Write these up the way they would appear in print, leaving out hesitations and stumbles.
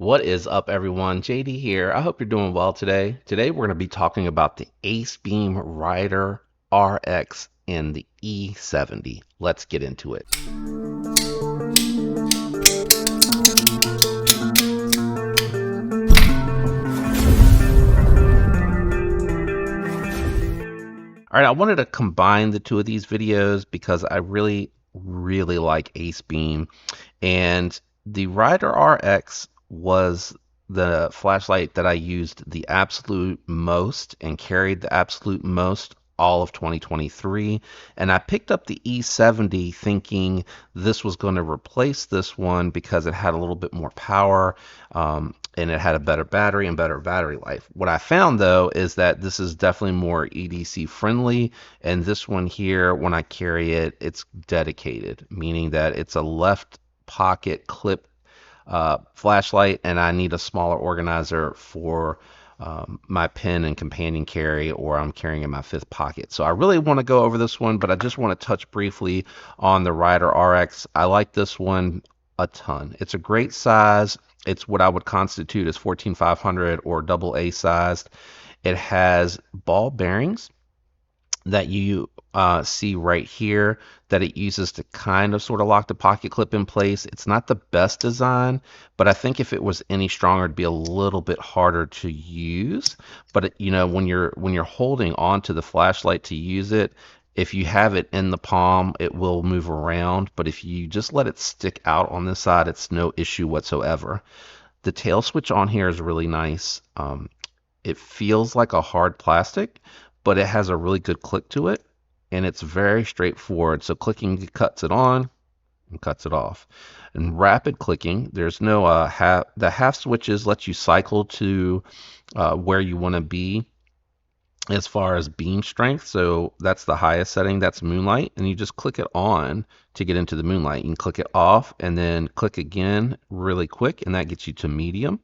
What is up, everyone? JD here. I hope you're doing well today. Today, we're going to be talking about the Acebeam Rider RX and the E70. Let's get into it. All right, I wanted to combine the two of these videos because I really like Acebeam. And the Rider RX was the flashlight that I used the absolute most and carried the absolute most all of 2023. And I picked up the E70 thinking this was going to replace this one because it had a little bit more power. And it had a better battery and better battery life. What I found though is that this is definitely more EDC friendly, and this one here, when I carry it, it's dedicated, meaning that it's a left pocket clip flashlight, and I need a smaller organizer for my pen and companion carry, or I'm carrying in my fifth pocket. So I really want to go over this one, but I just want to touch briefly on the Rider RX. I like this one a ton. It's a great size. It's what I would constitute as 14500 or double A sized. It has ball bearings that you see right here that it uses to kind of sort of lock the pocket clip in place. It's not the best design, but I think if it was any stronger, it'd be a little bit harder to use. But you know, when you're holding onto the flashlight to use it, if you have it in the palm, it will move around. But if you just let it stick out on this side, it's no issue whatsoever. The tail switch on here is really nice. It feels like a hard plastic, but it has a really good click to it, and it's very straightforward. So clicking cuts it on and cuts it off. And rapid clicking, there's no the half switches let you cycle to where you want to be as far as beam strength. So that's the highest setting, that's moonlight, and you just click it on to get into the moonlight. You can click it off and then click again really quick, and that gets you to medium.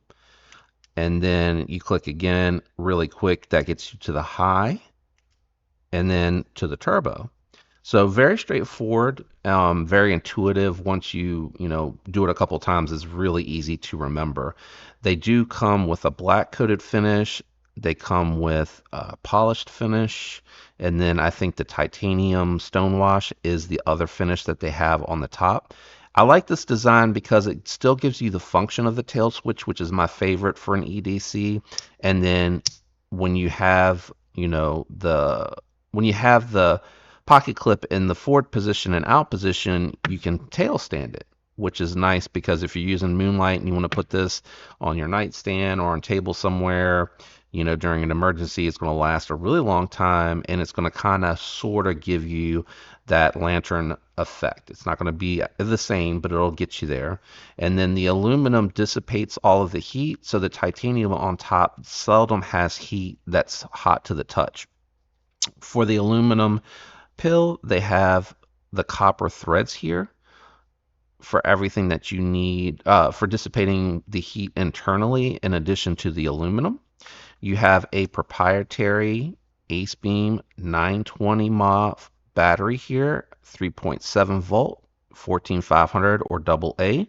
And then you click again really quick, that gets you to the high, and then to the turbo. So very straightforward, very intuitive. Once you know do it a couple times, it's really easy to remember. They do come with a black coated finish. They come with a polished finish, and then I think the titanium stonewash is the other finish that they have on the top. I like this design because it still gives you the function of the tail switch, which is my favorite for an EDC. And then when you have, you know, the pocket clip in the forward position and out position, you can tail stand it, which is nice because if you're using moonlight and you want to put this on your nightstand or on a table somewhere, you know, during an emergency, it's going to last a really long time, and it's going to kind of sort of give you that lantern effect. It's not going to be the same, but it'll get you there. And then the aluminum dissipates all of the heat, so the titanium on top seldom has heat that's hot to the touch. For the aluminum pill, they have the copper threads here for everything that you need for dissipating the heat internally in addition to the aluminum. You have a proprietary Acebeam 920 mAh battery here, 3.7 volt, 14500 or double A,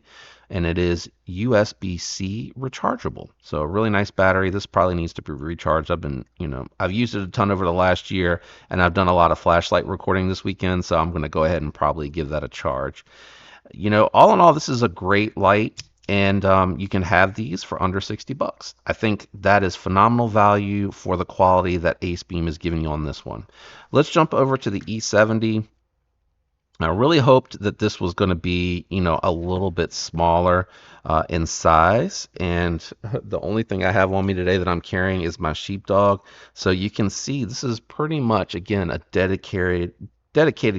and it is USB-C rechargeable. So a really nice battery. This probably needs to be recharged. I've used it a ton over the last year, and I've done a lot of flashlight recording this weekend, so I'm going to go ahead and probably give that a charge. You know, all in all, this is a great light, and you can have these for under 60 bucks. I think that is phenomenal value for the quality that Acebeam is giving you on this one. Let's jump over to the E70. I really hoped that this was going to be, you know, a little bit smaller in size, and the only thing I have on me today that I'm carrying is my sheepdog. So you can see this is pretty much, again, a dedicated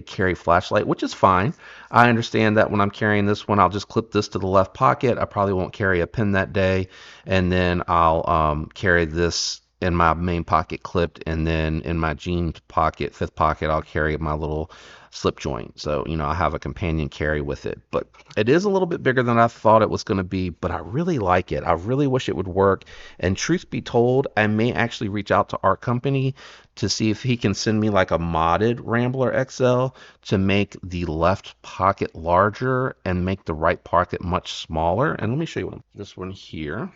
carry flashlight, which is fine. I understand that when I'm carrying this one, I'll just clip this to the left pocket. I probably won't carry a pen that day, and then I'll carry this in my main pocket clipped, and then in my jeans pocket, fifth pocket, I'll carry my little slip joint. So, I have a companion carry with it. But it is a little bit bigger than I thought it was going to be, but I really like it. I really wish it would work. And truth be told, I may actually reach out to Art Company to see if he can send me like a modded Rambler XL to make the left pocket larger and make the right pocket much smaller. And let me show you this one here,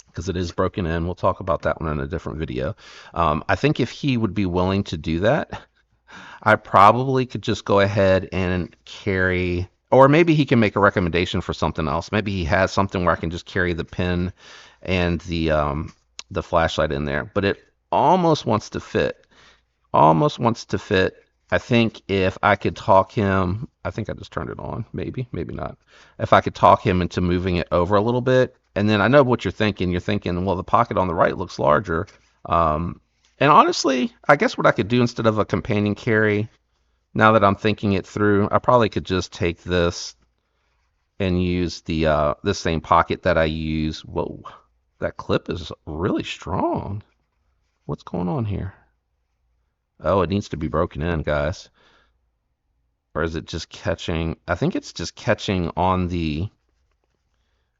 because it is broken in. We'll talk about that one in a different video. I think if he would be willing to do that, I probably could just go ahead and carry, or maybe he can make a recommendation for something else. Maybe he has something where I can just carry the pen and the flashlight in there. But it almost wants to fit. Almost wants to fit. I think if I could talk him, I think I just turned it on. Maybe, maybe not. If I could talk him into moving it over a little bit, and then I know what you're thinking. You're thinking, well, the pocket on the right looks larger. And honestly, I guess what I could do instead of a companion carry, now that I'm thinking it through, I probably could just take this and use the same pocket that I use. Whoa, that clip is really strong. What's going on here? Oh, it needs to be broken in, guys. Or is it just catching? I think it's just catching on the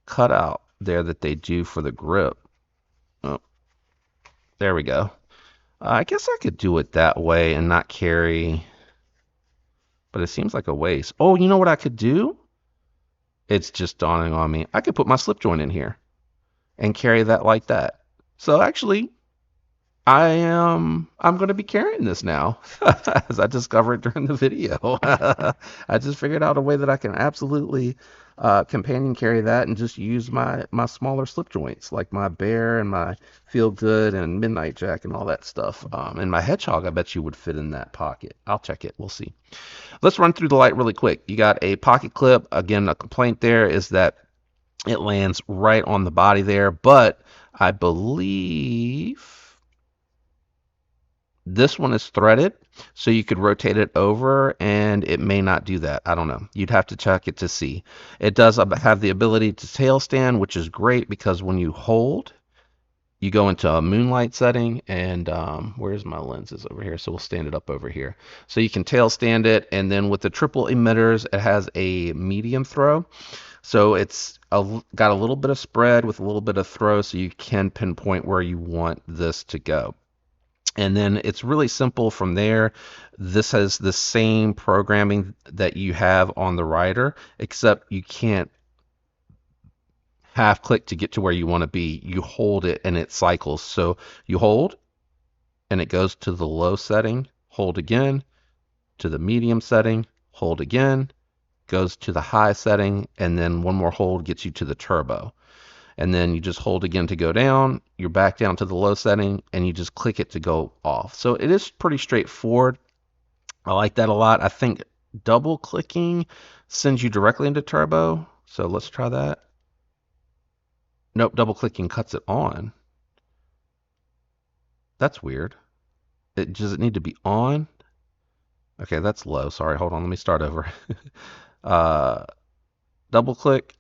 cutout there that they do for the grip. Oh, there we go. I guess I could do it that way and not carry, but it seems like a waste. Oh, you know what I could do? It's just dawning on me. I could put my slip joint in here and carry that like that. So actually, I'm going to be carrying this now, as I discovered during the video. I just figured out a way that I can absolutely companion carry that and just use my smaller slip joints, like my Bear and my Feel Good and Midnight Jack and all that stuff. And my Hedgehog, I bet you would fit in that pocket. I'll check it. We'll see. Let's run through the light really quick. You got a pocket clip. Again, a complaint there is that it lands right on the body there, but I believe this one is threaded, so you could rotate it over and it may not do that. I don't know. You'd have to check it to see. It does have the ability to tail stand, which is great because when you hold, you go into a moonlight setting, and where's my lenses over here? So we'll stand it up over here. So you can tail stand it, and then with the triple emitters, it has a medium throw. So it's got a little bit of spread with a little bit of throw, so you can pinpoint where you want this to go. And then it's really simple from there. This has the same programming that you have on the Ryder, except you can't half click to get to where you want to be. You hold it and it cycles. So you hold and it goes to the low setting, hold again, to the medium setting, hold again, goes to the high setting, and then one more hold gets you to the turbo. And then you just hold again to go down, you're back down to the low setting, and you just click it to go off. So it is pretty straightforward. I like that a lot. I think double clicking sends you directly into turbo. So let's try that. Nope, double clicking cuts it on. That's weird. Does it need to be on? Okay, that's low. Sorry, hold on. Let me start over. Double click.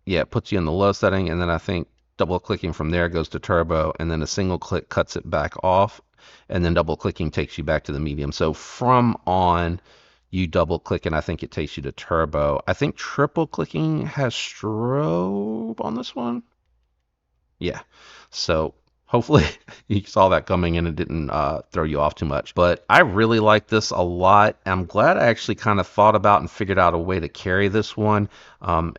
Yeah, it puts you in the low setting, and then I think double clicking from there goes to turbo, and then a single click cuts it back off, and then double clicking takes you back to the medium. So from on, you double click, and I think it takes you to turbo. I think triple clicking has strobe on this one. Yeah, so hopefully you saw that coming and it didn't throw you off too much. But I really like this a lot. I'm glad I actually kind of thought about and figured out a way to carry this one.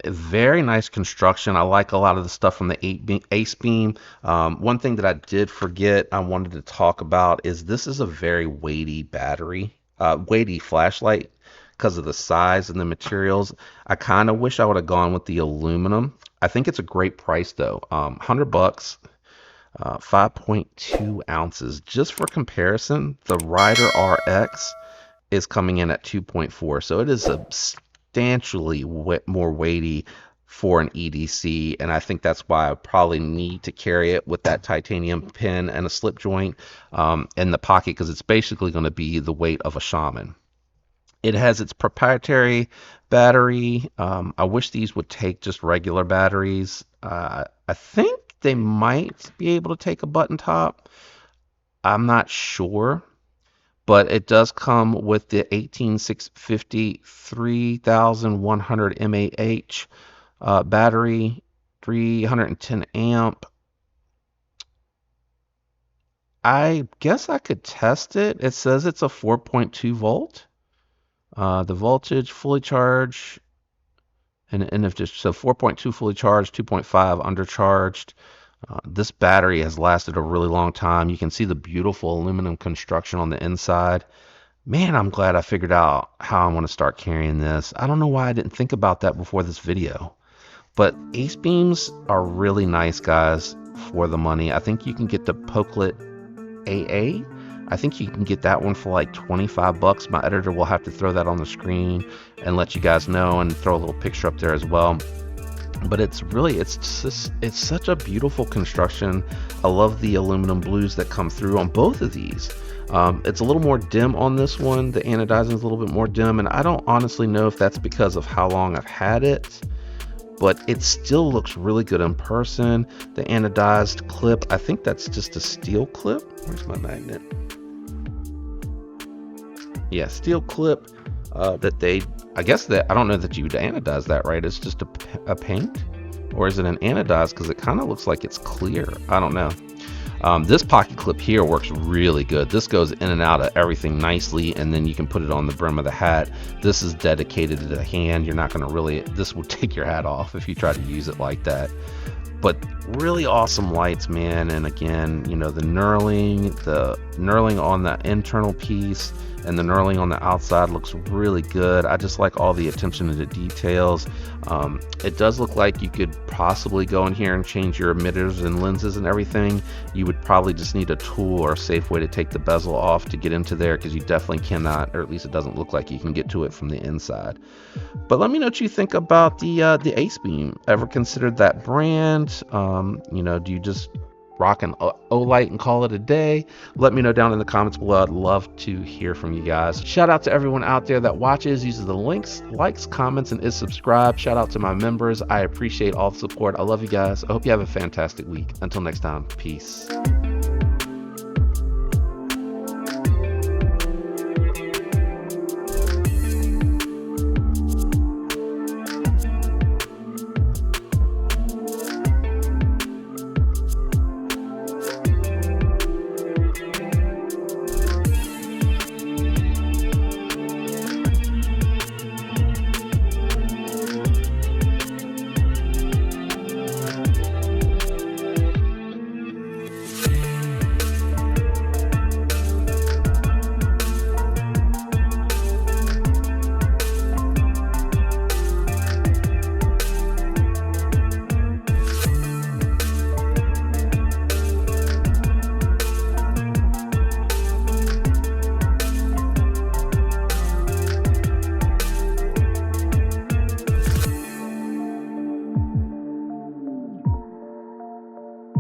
Very nice construction. I like a lot of the stuff from the Acebeam. One thing that I did forget I wanted to talk about is this is a very weighty battery, weighty flashlight because of the size and the materials. I kind of wish I would have gone with the aluminum. I think it's a great price though. $100. 5.2 ounces. Just for comparison, the Ryder RX is coming in at 2.4, so it is substantially more weighty for an EDC, and I think that's why I probably need to carry it with that titanium pin and a slip joint in the pocket, because it's basically going to be the weight of a shaman. It has its proprietary battery. I wish these would take just regular batteries. I think they might be able to take a button top. I'm not sure, but it does come with the 18650 3100 mAh battery, 310 amp. I guess I could test it. It says it's a 4.2 volt. The voltage fully charged, and if just so 4.2 fully charged, 2.5 undercharged. This battery has lasted a really long time. You can see the beautiful aluminum construction on the inside. Man, I'm glad I figured out how I want to start carrying this. I don't know why I didn't think about that before this video. But Acebeams are really nice, guys, for the money. I think you can get the Pokelet AA. I think you can get that one for like 25 bucks. My editor will have to throw that on the screen and let you guys know, and throw a little picture up there as well. But it's such a beautiful construction. I love the aluminum blues that come through on both of these. It's a little more dim on this one. The anodizing is a little bit more dim, and I don't honestly know if that's because of how long I've had it, but it still looks really good in person. The anodized clip, I think that's just a steel clip. Where's my magnet? Yeah, steel clip that they, I guess that, I don't know that you would anodize that, right? It's just a paint, or is it an anodized? Because it kind of looks like it's clear. I don't know. This pocket clip here works really good. This goes in and out of everything nicely, and then you can put it on the brim of the hat. This is dedicated to the hand. You're not going to really, this will take your hat off if you try to use it like that. But really awesome lights, man. And again, you know, the knurling on the internal piece and the knurling on the outside looks really good. I just like all the attention to the details. It does look like you could possibly go in here and change your emitters and lenses and everything. You would probably just need a tool or a safe way to take the bezel off to get into there, because you definitely cannot, or at least it doesn't look like you can get to it from the inside. But let me know what you think about the Acebeam. Ever considered that brand? You know, do you just rock an Olight and call it a day? Let me know down in the comments below. I'd love to hear from you guys. Shout out to everyone out there that watches, uses the links, likes, comments, and is subscribed. Shout out to my members. I appreciate all the support. I love you guys. I hope you have a fantastic week. Until next time, peace.